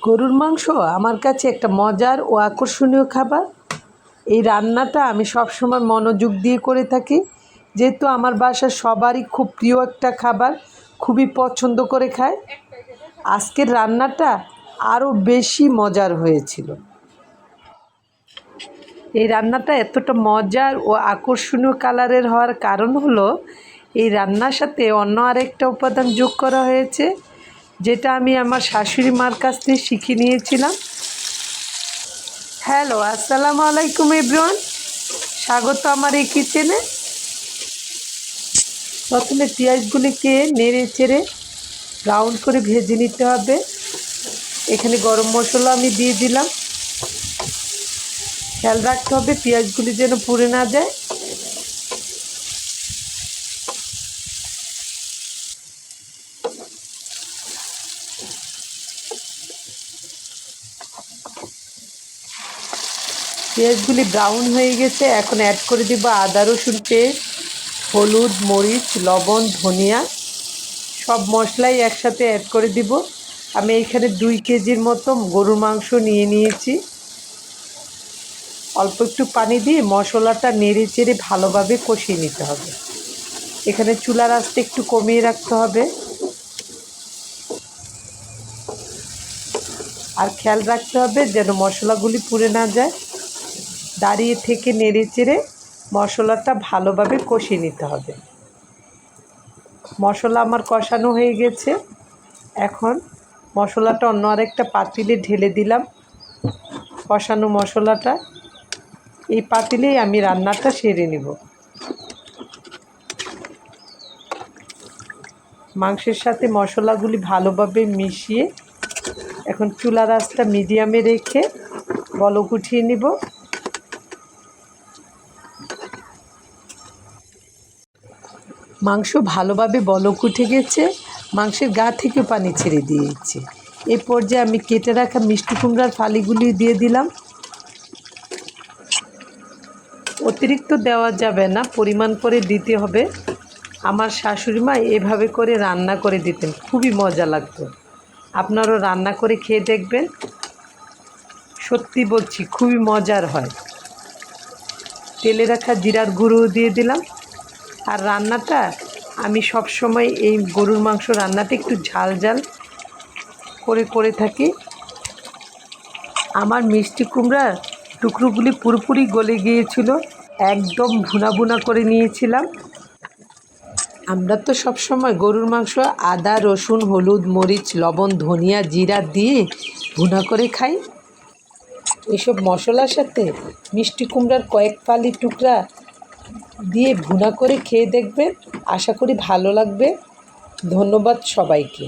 গরুর মাংস আমার কাছে একটা মজার ও আকর্ষণীয় খাবার। এই রান্নাটা আমি সবসময় মনোযোগ দিয়ে করে থাকি, যেহেতু আমার বাসার সবারই খুব প্রিয় একটা খাবার, খুবই পছন্দ করে খায়। আজকের রান্নাটা আরও বেশি মজার হয়েছিল। এই রান্নাটা এতটা মজার ও আকর্ষণীয় কালারের হওয়ার কারণ হলো এই রান্নার সাথে অন্য আরেকটা উপাদান যোগ করা হয়েছে, যেটা আমি আমার শাশুড়ি মার কাছ থেকে শিখে নিয়েছিলাম। হ্যালো, আসসালামু আলাইকুম এভরিওয়ান, স্বাগত আমার এই কিচেনে। প্রথমে পেঁয়াজগুলিকে নেড়ে চেড়ে ব্রাউন করে ভেজে নিতে হবে। এখানে গরম মশলা আমি দিয়ে দিলাম। খেয়াল রাখতে হবে পেঁয়াজগুলি যেন পুড়ে না যায়। পেঁয়াজগুলি ব্রাউন হয়ে গেছে, এখন অ্যাড করে দিব আদা রসুন পেস্ট, হলুদ, মরিচ, লবণ, ধনিয়া, সব মশলাই একসাথে অ্যাড করে দিব। আমি এখানে 2 কেজির মতো গরুর মাংস নিয়েছি। অল্প একটু পানি দিয়ে মশলাটা নেড়ে চেড়ে ভালোভাবে কষিয়ে নিতে হবে। এখানে চুলার আঁচটা একটু কমিয়ে রাখতে হবে। আর খেয়াল রাখতে হবে যেন মশলাগুলি পুড়ে না যায়। দাঁড়িয়ে থেকে নেড়ে চেড়ে মশলাটা ভালোভাবে কষিয়ে নিতে হবে। মশলা আমার কষানো হয়ে গেছে। এখন মশলাটা অন্য আরেকটা পাতিলে ঢেলে দিলাম। কষানো মশলাটা এই পাতিলেই আমি রান্নাটা সেরে নেব। মাংসের সাথে মশলাগুলি ভালোভাবে মিশিয়ে এখন চুলার আঁচটা মিডিয়ামে রেখে বলক উঠিয়ে নিব। মাংস ভালোভাবে বলক উঠে গেছে, মাংসের গা থেকে পানি ছেড়ে দিয়েছে। এই পর্যায়ে আমি কেটে রাখা মিষ্টি কুমড়ার ফালিগুলি দিয়ে দিলাম। অতিরিক্ত দেওয়া যাবে না, পরিমাণ করে দিতে হবে। আমার শাশুড়ি মা এভাবে করে রান্না করে দিতেন, খুবই মজা লাগতো। আপনারাও রান্না করে খেয়ে দেখবেন, সত্যি বলছি খুবই মজার হয়। তেলে রাখা জিরার গুঁড়ো দিয়ে দিলাম। আর রান্নাটা আমি সব সময় এই গরুর মাংস রান্নাটা একটু ঝাল ঝাল করে থাকি। আমার মিষ্টি কুমড়ার টুকরোগুলি পুরোপুরি গলে গিয়েছিল, একদম ভুনা ভুনা করে নিয়েছিলাম। আমরা তো সব সময় গরুর মাংস আদা রসুন হলুদ মরিচ লবণ ধনিয়া জিরা দিয়ে ভুনা করে খাই। এসব মশলার সাথে মিষ্টি কুমড়ার কয়েক ফালি টুকরা দিয়ে ভুনা করে খেয়ে দেখবেন, আশা করি ভালো লাগবে। ধন্যবাদ সবাইকে।